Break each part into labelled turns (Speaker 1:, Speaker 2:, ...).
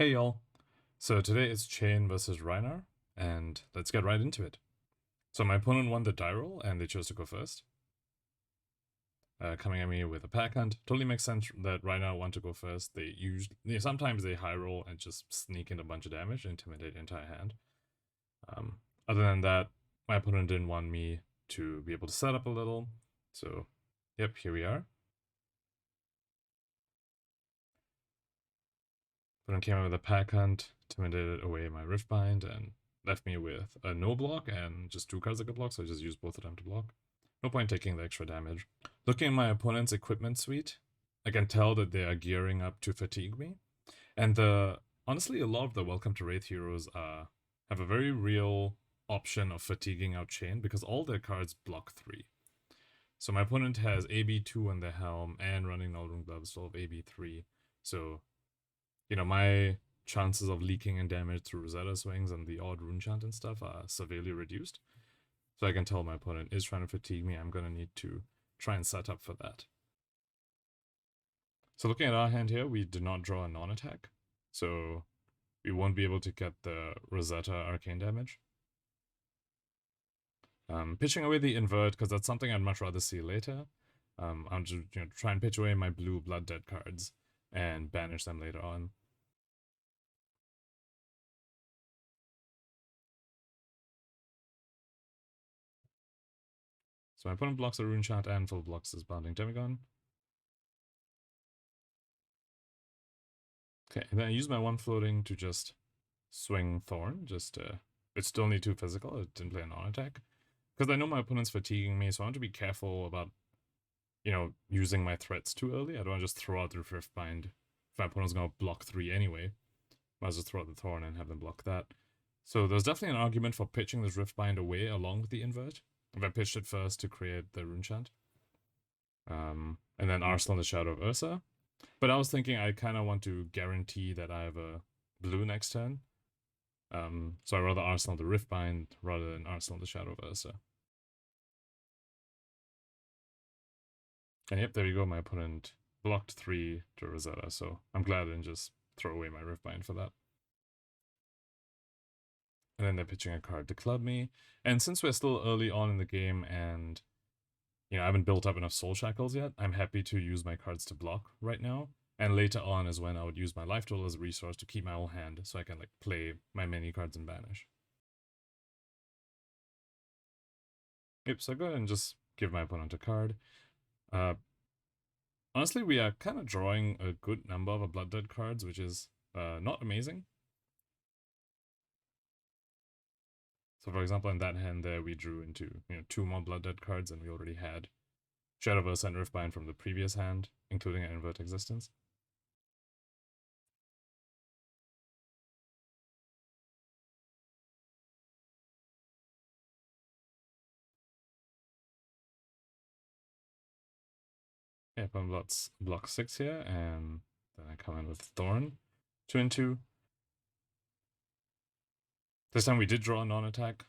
Speaker 1: Hey y'all! So today it's Chane versus Rhinar, and let's get right into it. So my opponent won the die roll, and they chose to go first. Coming at me with a pack hunt. Totally makes sense that Rhinar want to go first. Sometimes they high roll and just sneak in a bunch of damage, intimidate the entire hand. Other than that, my opponent didn't want me to be able to set up a little. So, yep, here we are. Opponent came out with a pack hunt, intimidated away my Riftbind, and left me with a no block and just 2 cards that could block, so I just used both of them to block. No point taking the extra damage. Looking at my opponent's equipment suite, I can tell that they are gearing up to fatigue me. And honestly, a lot of the Welcome to Wraith heroes have a very real option of fatiguing out Chane because all their cards block 3. So my opponent has AB2 on their helm and running Nullrune Gloves, so of AB3. So, my chances of leaking in damage through Rosetta swings and the odd rune chant and stuff are severely reduced. So I can tell my opponent is trying to fatigue me. I'm going to need to try and set up for that. So looking at our hand here, we did not draw a non-attack. So we won't be able to get the Rosetta arcane damage. Pitching away the invert, because that's something I'd much rather see later. I'll just try and pitch away my blue Blood Dead cards and banish them later on. So my opponent blocks a rune chant and full blocks this Bounding Demigod. Okay, and then I use my 1 floating to just swing Thorn. It's still only 2 physical, it didn't play a non-attack. Because I know my opponent's fatiguing me, so I want to be careful about, using my threats too early. I don't want to just throw out the Riftbind if my opponent's going to block 3 anyway. Might as well throw out the Thorn and have them block that. So there's definitely an argument for pitching this Riftbind away along with the invert. If I pitched it first to create the rune chant. And then Arsenal the Shadow of Ursa. But I was thinking I kind of want to guarantee that I have a blue next turn. So I rather Arsenal the Riftbind rather than Arsenal the Shadow of Ursa. And yep, there you go. My opponent blocked 3 to Rosetta, so I'm glad I didn't just throw away my Riftbind for that. And then they're pitching a card to club me. And since we're still early on in the game and, I haven't built up enough Soul Shackles yet, I'm happy to use my cards to block right now. And later on is when I would use my life total as a resource to keep my whole hand so I can play my many cards and banish. Yep, so I go ahead and just give my opponent a card. Honestly, we are kind of drawing a good number of Blood Dead cards, which is not amazing. So for example, in that hand there, we drew into 2 more Blood Dead cards, and we already had Shadowverse and Riftbind from the previous hand, including an Invert Existence. Yeah, opponent block 6 here, and then I come in with Thorn, 2 and 2. This time we did draw a non-attack.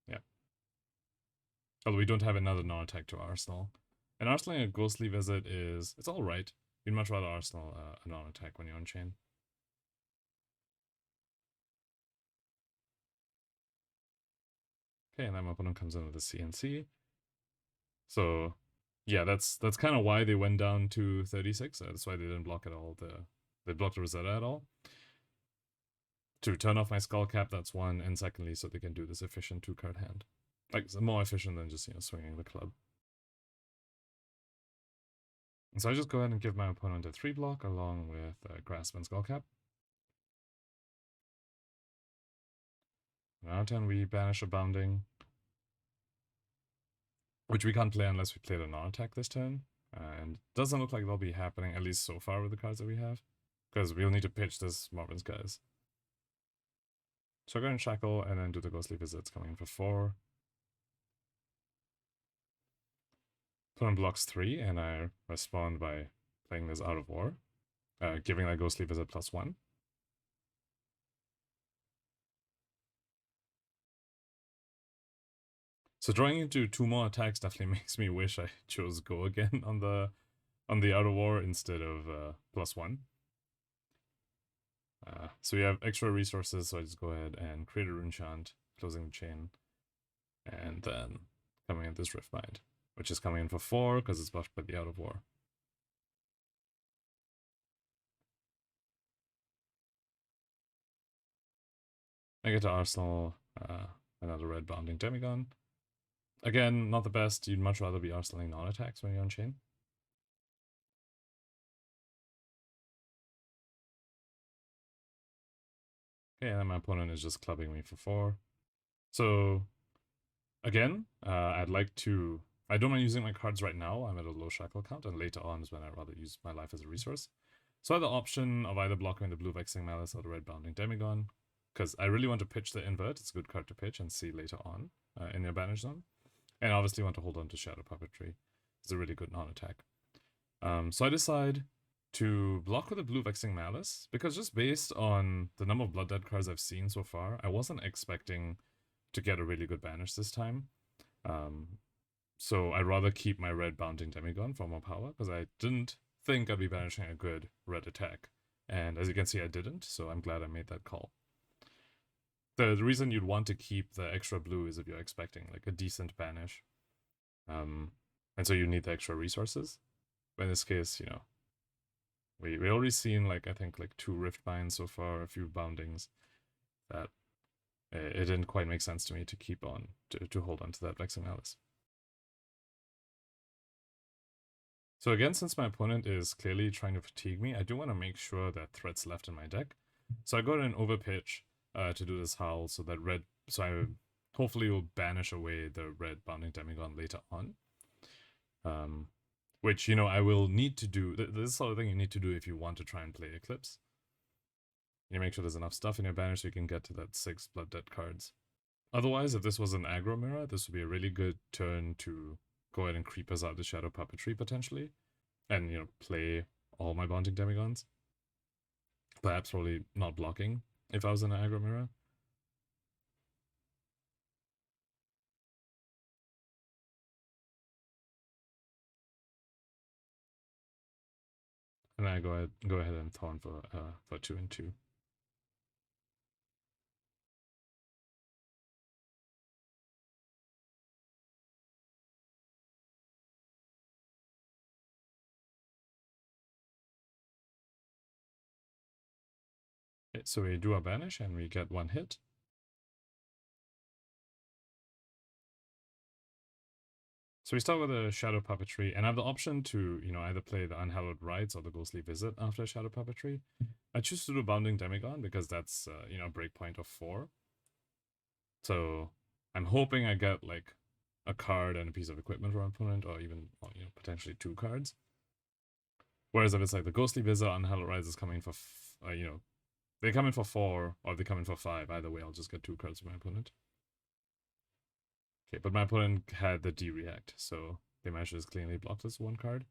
Speaker 1: Yeah. Although we don't have another non-attack to Arsenal. And Arsenaling a Ghostly Visit it's alright. You'd much rather Arsenal a non-attack when you're on Chane. Okay, and then my opponent comes in with a CNC. So, yeah, that's kind of why they went down to 36. That's why they didn't block at all. They blocked the Rosetta at all. To turn off my Skull Cap, that's one, and secondly, so they can do this efficient 2-card hand. More efficient than just, swinging the club. And so I just go ahead and give my opponent a 3 block along with Grasp and Skull Cap. Now turn we banish a Bounding, which we can't play unless we play the non-attack this turn. And it doesn't look like that'll be happening, at least so far with the cards that we have. Because we'll need to pitch this Marvin's guys. So I go and Shackle and then do the Ghostly Visits coming in for 4. Opponent blocks 3 and I respond by playing this Out of War, giving that Ghostly Visit +1. So drawing into 2 more attacks definitely makes me wish I chose Go again on the Out of War instead of +1. So we have extra resources, so I just go ahead and create a rune chant, closing the chain, and then coming in this Riftbind, which is coming in for 4 because it's buffed by the Out of War. I get to Arsenal, another red bounding Demigon. Again, not the best. You'd much rather be arsenaling non-attacks when you're on Chane. Okay, and then my opponent is just clubbing me for 4. So, again, I'd like to... I don't mind using my cards right now. I'm at a low shackle count, and later on is when I'd rather use my life as a resource. So I have the option of either blocking the blue Vexing Malice or the red bounding Demigon, because I really want to pitch the invert. It's a good card to pitch and see later on in your banish zone. And obviously want to hold on to Shadow Puppetry. It's a really good non-attack. So I decide to block with the blue Vexing Malice, because just based on the number of Blood Dead cards I've seen so far, I wasn't expecting to get a really good banish this time. So I'd rather keep my red bounding Demigon for more power, because I didn't think I'd be banishing a good red attack. And as you can see, I didn't, so I'm glad I made that call. The reason you'd want to keep the extra blue is if you're expecting like a decent banish. And so you need the extra resources. But in this case, you know, we already seen like, I think like 2 Rift Binds so far, a few boundings, that it didn't quite make sense to me to keep on, to hold on to that Vexing Malice. So again, since my opponent is clearly trying to fatigue me, I do want to make sure that threat's left in my deck. So I go ahead and overpitch to do this howl, so that red, so I hopefully will banish away the red bounding Demigon later on. Which, you know, I will need to do. This is the sort of thing you need to do if you want to try and play Eclipse. You make sure there's enough stuff in your banish so you can get to that 6 Blood Dead cards. Otherwise, if this was an aggro mirror, this would be a really good turn to go ahead and creep us out the Shadow Puppetry potentially, and, you know, play all my Bounding Demigons. Perhaps probably not blocking if I was in an aggro mirror. And I go ahead and Thorn for 2 and 2. Okay, so we do our banish and we get 1 hit. So we start with a Shadow Puppetry, and I have the option to, you know, either play the Unhallowed Rites or the Ghostly Visit after Shadow Puppetry. I choose to do Bounding Demigon because that's, you know, a breakpoint of 4. So I'm hoping I get, like, a card and a piece of equipment from my opponent, or even, well, you know, potentially 2 cards. Whereas if it's like the Ghostly Visit or Unhallowed Rites is coming for, you know, they come in for 4, or they come in for 5. Either way, I'll just get 2 cards from my opponent. Okay, but my opponent had the D-React, so they managed to just cleanly block this 1 card.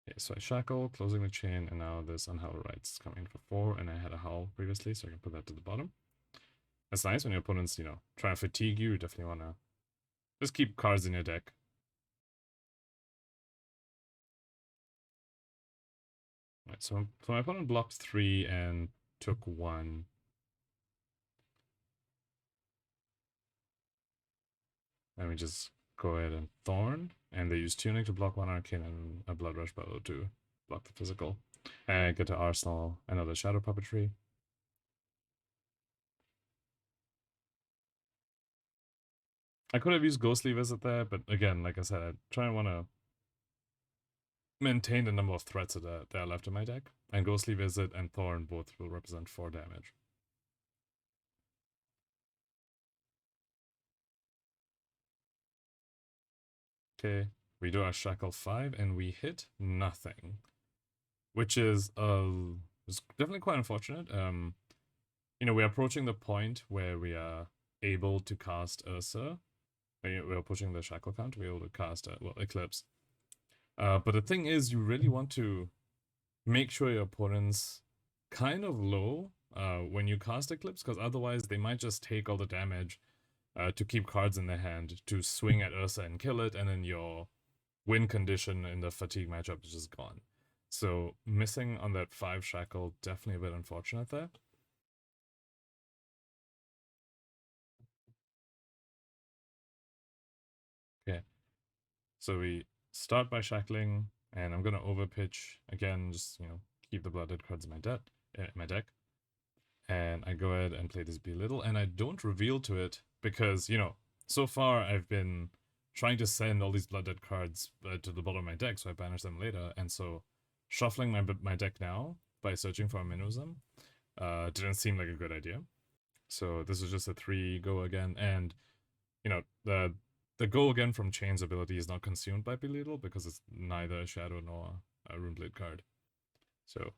Speaker 1: Okay, so I shackle, closing the chain, and now this Unhallowed Rites coming for 4, and I had a howl previously, so I can put that to the bottom. That's nice when your opponent's, you know, trying to fatigue you. You definitely want to just keep cards in your deck. Right, so my opponent blocked 3 and took 1. And we just go ahead and Thorn, and they use Tunic to block 1 Arcane and a Blood Rush Bow to block the physical. And I get to Arsenal another Shadow Puppetry. I could have used Ghostly Visit there, but again, like I said, I try and want to maintain the number of threats that are left in my deck. And Ghostly Visit and Thorn both will represent 4 damage. Okay, we do our Shackle 5 and we hit nothing. Which is definitely quite unfortunate. You know, we're approaching the point where we are able to cast Ursa. We're approaching the Shackle count, we're able to cast, well, Eclipse. But the thing is, you really want to make sure your opponent's kind of low when you cast Eclipse, because otherwise they might just take all the damage to keep cards in their hand to swing at Ursa and kill it, and then your win condition in the fatigue matchup is just gone. So missing on that 5 shackle, definitely a bit unfortunate there. Okay, so we start by shackling, and I'm gonna overpitch again, just keep the blooded cards in my deck. And I go ahead and play this Belittle, and I don't reveal to it because, so far I've been trying to send all these blooded cards to the bottom of my deck, so I banish them later, and so shuffling my deck now by searching for a Minnowism didn't seem like a good idea. So this is just a 3 go again, and, the go again from Chane's ability is not consumed by Belittle because it's neither a Shadow nor a Runeblade card. So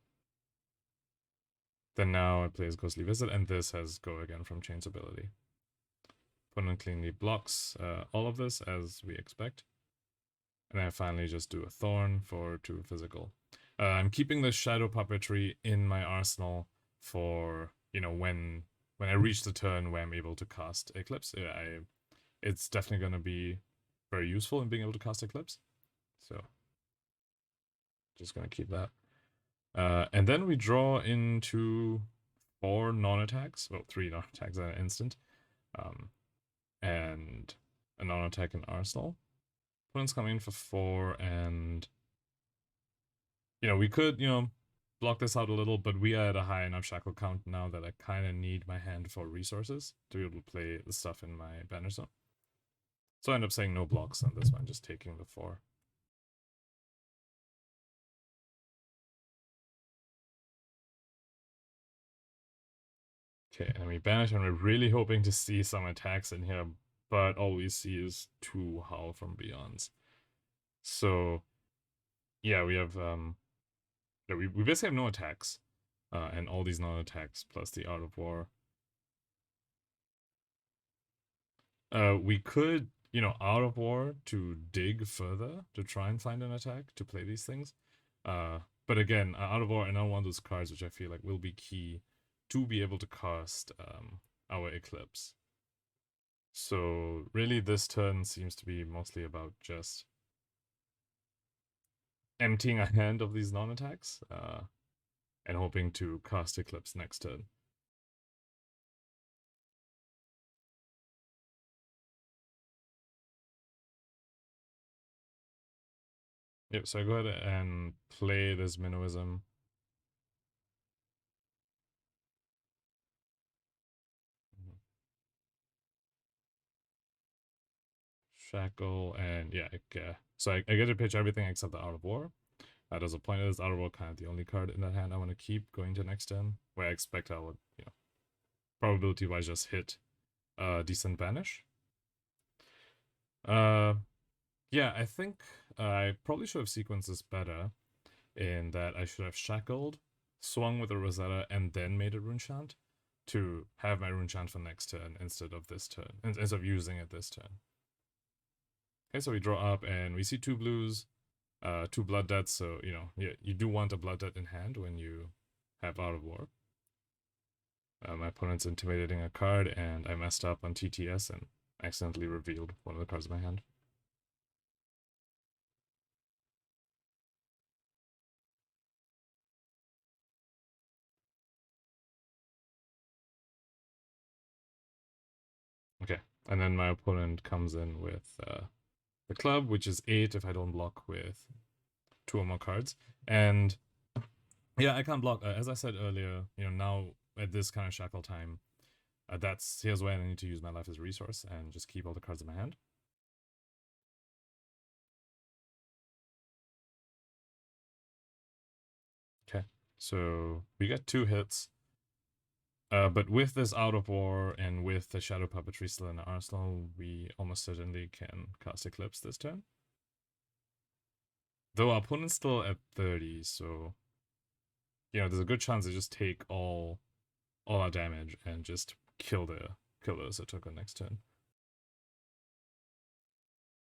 Speaker 1: then now it plays Ghostly Visit, and this has go again from Chane's ability. Opponent cleanly blocks all of this, as we expect. And I finally just do a Thorn for 2 physical. I'm keeping the Shadow Puppetry in my arsenal for, when I reach the turn where I'm able to cast Eclipse. It's definitely going to be very useful in being able to cast Eclipse. So, just going to keep that. And then we draw into 4 non-attacks, well, 3 non-attacks at an instant, and a non-attack in Arsenal. Opponent's coming in for 4, and, we could, block this out a little, but we are at a high enough shackle count now that I kind of need my hand for resources to be able to play the stuff in my banner zone. So I end up saying no blocks on this one, just taking the 4. Okay, and we banish, and we're really hoping to see some attacks in here, but all we see is 2 Howl from Beyonds. So, yeah, we have, we basically have no attacks, and all these non-attacks plus the Art of War. We could, Art of War to dig further to try and find an attack to play these things. But again, Art of War, another one of those cards which I feel like will be key to be able to cast our Eclipse. So really this turn seems to be mostly about just emptying a hand of these non-attacks and hoping to cast Eclipse next turn. Yep, so I go ahead and play this Minnowism. Shackle, and yeah, so I get to pitch everything except the Art of War. There's a point of this Art of War, kind of the only card in that hand I want to keep going to next turn, where I expect I would, probability-wise just hit decent banish. Yeah, I think I probably should have sequenced this better in that I should have shackled, swung with a Rosetta, and then made a Runechant to have my Runechant for next turn instead of this turn, instead of using it this turn. Okay, so we draw up, and we see 2 blues, 2 blood deaths, so, yeah, you do want a blood death in hand when you have Art of War. My opponent's intimidating a card, and I messed up on TTS and accidentally revealed one of the cards in my hand. Okay, and then my opponent comes in with the club, which is 8 if I don't block with 2 or more cards. And yeah, I can't block. As I said earlier, now at this kind of shackle time, here's where I need to use my life as a resource and just keep all the cards in my hand. Okay, so we get 2 hits. But with this Out of War and with the Shadow Puppetry still in the arsenal, we almost certainly can cast Eclipse this turn. Though our opponent's still at 30, so there's a good chance they just take all our damage and just kill the Zatoka next turn.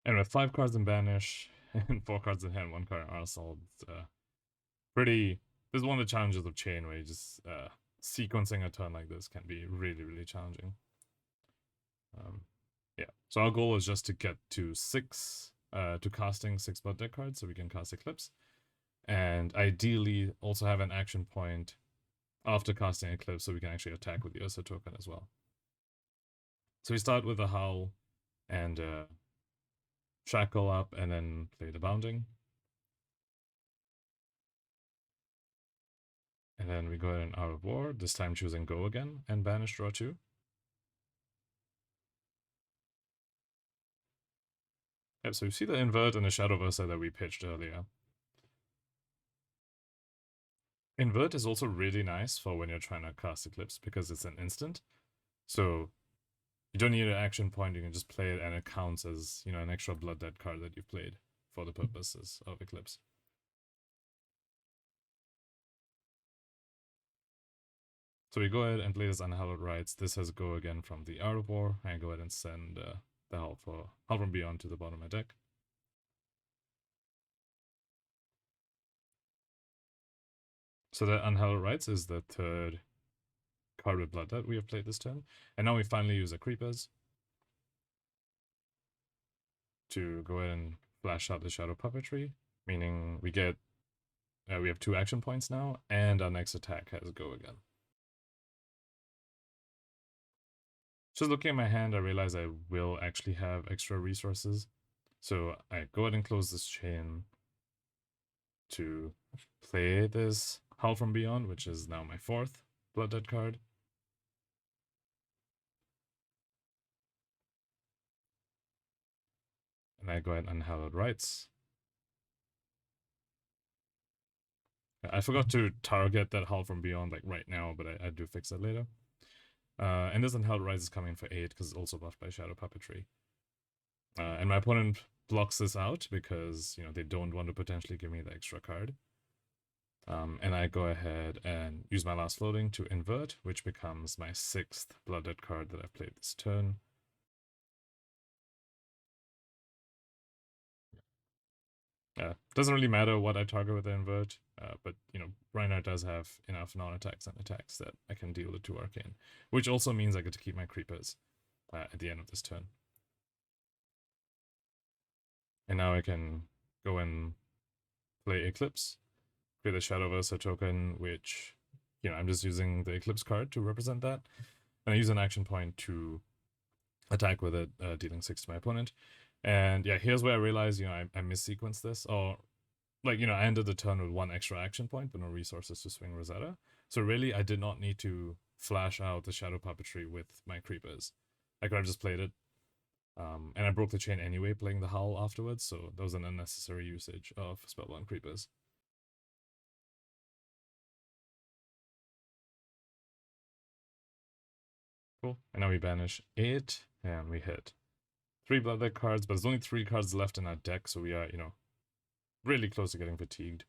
Speaker 1: And with 5 cards in banish and 4 cards in hand, 1 card in arsenal, Pretty. This is one of the challenges of Chane, where you just sequencing a turn like this can be really, really challenging. Yeah. So our goal is just to get to to casting 6 blood deck cards, so we can cast Eclipse, and ideally also have an action point after casting Eclipse, so we can actually attack with the Ursa token as well. So we start with a Howl and Shackle up, and then play the Bounding. And then we go ahead and Out of War, this time choosing Go again, and banish draw 2. Yep, so you see the Invert and the Shadow Versa that we pitched earlier. Invert is also really nice for when you're trying to cast Eclipse, because it's an instant. So you don't need an action point, you can just play it and it counts as, you know, an extra Blood Dead card that you've played for the purposes of Eclipse. So we go ahead and play this Unhallowed Rites. This has Go again from the Art of War, and go ahead and send the Howl from Beyond to the bottom of my deck. So the Unhallowed Rites is the third card with Blood that we have played this turn. And now we finally use a Creepers to go ahead and flash out the Shadow Puppetry, meaning we get we have 2 action points now, and our next attack has Go again. Just looking at my hand, I realize I will actually have extra resources. So I go ahead and close this chain to play this Howl from Beyond, which is now my 4th Blood Dead card. And I go ahead and Unhallowed Rites. I forgot to target that Howl from Beyond like right now, but I do fix that later. And this Unhallowed Rites is coming for 8 because it's also buffed by Shadow Puppetry. And my opponent blocks this out because, you know, they don't want to potentially give me the extra card. And I go ahead and use my last floating to invert, which becomes my 6th Blood Dead card that I've played this turn. Doesn't really matter what I target with the invert, but, you know, Rhinar does have enough non-attacks and attacks that I can deal the 2 arcane, which also means I get to keep my creepers at the end of this turn. And now I can go and play Eclipse, create a Shadow Versa token, which, you know, I'm just using the Eclipse card to represent that. And I use an action point to attack with it, dealing 6 to my opponent. And yeah, here's where I realize, you know, I missequenced this, or like, you know, I ended the turn with 1 extra action point, but no resources to swing Rosetta. So really, I did not need to flash out the Shadow Puppetry with my creepers. I could have just played it. And I broke the chain anyway, playing the Howl afterwards, so that was an unnecessary usage of Spellbound Creepers. Cool. And now we banish 8, and we hit 3 Blood Deck cards, but there's only 3 cards left in our deck, so we are, you know, really close to getting fatigued.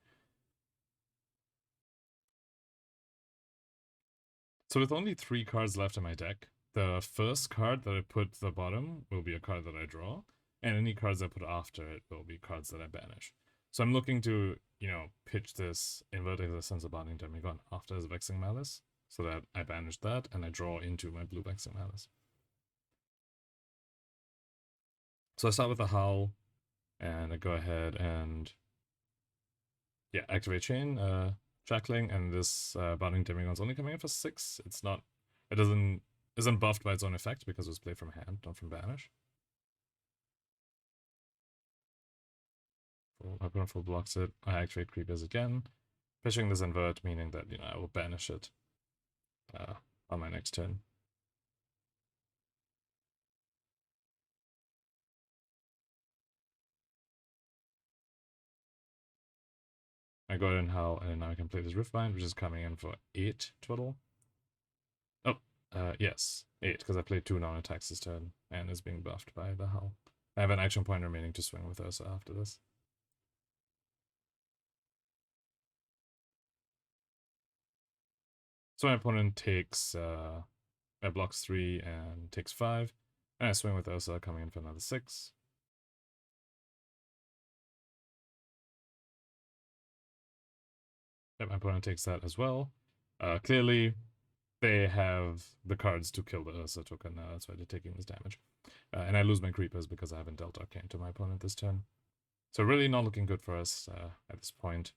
Speaker 1: So with only 3 cards left in my deck, the first card that I put at the bottom will be a card that I draw, and any cards I put after it will be cards that I banish. So I'm looking to, you know, pitch this Inverted the Sense of Binding Demigod after his Vexing Malice, so that I banish that and I draw into my blue Vexing Malice. So I start with the Howl, and I go ahead and, yeah, activate Chane, Shackling, and this Binding Demigod's only coming in for 6. It's not, it isn't buffed by its own effect because it was played from hand, not from banish. My opponent full blocks it. I activate Creepers again, pitching this invert, meaning that, you know, I will banish it on my next turn. I go ahead and Howl, and now I can play this Riftbind, which is coming in for 8 total. Oh, yes, 8, because I played 2 non-attacks this turn, and is being buffed by the Howl. I have an action point remaining to swing with Ursa after this. So my opponent takes, blocks 3 and takes 5, and I swing with Ursa, coming in for another 6. Yep, my opponent takes that as well. Clearly, they have the cards to kill the Ursa token. That's why they're taking this damage. And I lose my creepers because I haven't dealt Arcane to my opponent this turn. So really not looking good for us at this point.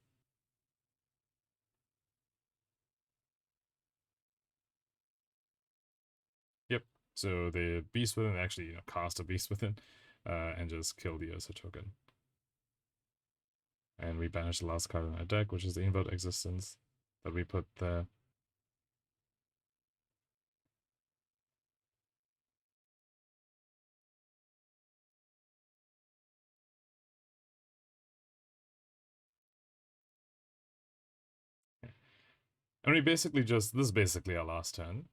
Speaker 1: Yep. So the Beast Within actually cast a Beast Within and just kill the Ursa token. And we banish the last card in our deck, which is the Invert Existence that we put there. And we basically just, this is basically our last turn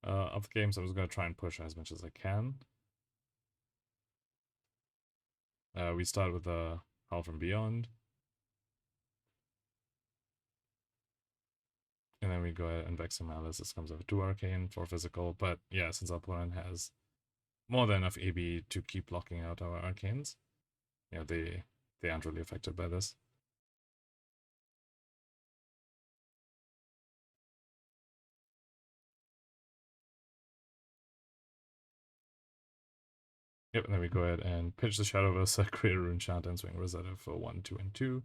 Speaker 1: of the game, so I'm just going to try and push as much as I can. We start with the Howl from Beyond. And then we go ahead and Vex and Malice. This comes up 2 Arcane, 4 Physical. But yeah, since our opponent has more than enough AB to keep blocking out our Arcanes, yeah, they aren't really affected by this. Yep, and then we go ahead and pitch the Shadowverse, create a Rune Chant, and swing Rosetta for 1, 2, and 2.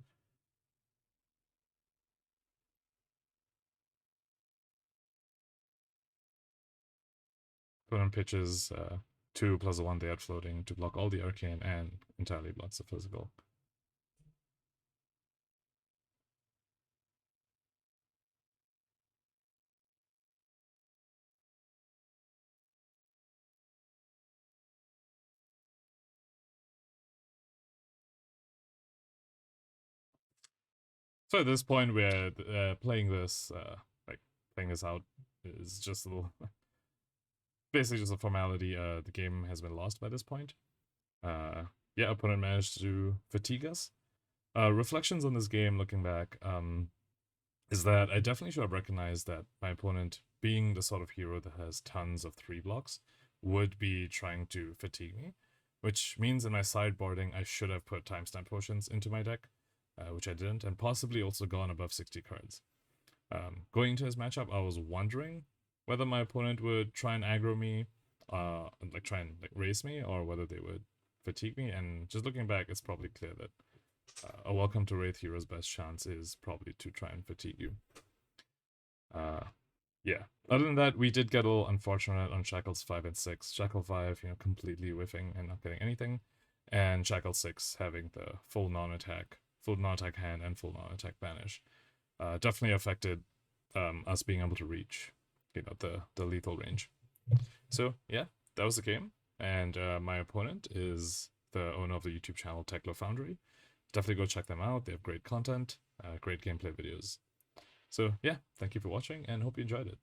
Speaker 1: Opponent pitches 2 plus 1 they add floating to block all the Arcane and entirely blocks the Physical. So at this point, we're playing this, playing this out is just a little, basically just a formality. The game has been lost by this point. Yeah, opponent managed to fatigue us. Reflections on this game, looking back, is that I definitely should have recognized that my opponent, being the sort of hero that has tons of 3 blocks, would be trying to fatigue me, which means in my sideboarding I should have put timestamp potions into my deck, which I didn't, and possibly also gone above 60 cards. Going into his matchup, I was wondering whether my opponent would try and aggro me, try and race me, or whether they would fatigue me. And just looking back, it's probably clear that a Welcome to Wraith hero's best chance is probably to try and fatigue you. Yeah. Other than that, we did get a little unfortunate on Shackles 5 and 6. Shackle 5, completely whiffing and not getting anything, and Shackle 6 having the full non-attack hand and full non-attack banish. Definitely affected us being able to reach, the lethal range. So yeah, that was the game, and my opponent is the owner of the YouTube channel Techlo Foundry. Definitely go check them out. They have great content, great gameplay videos. So yeah, thank you for watching and hope you enjoyed it.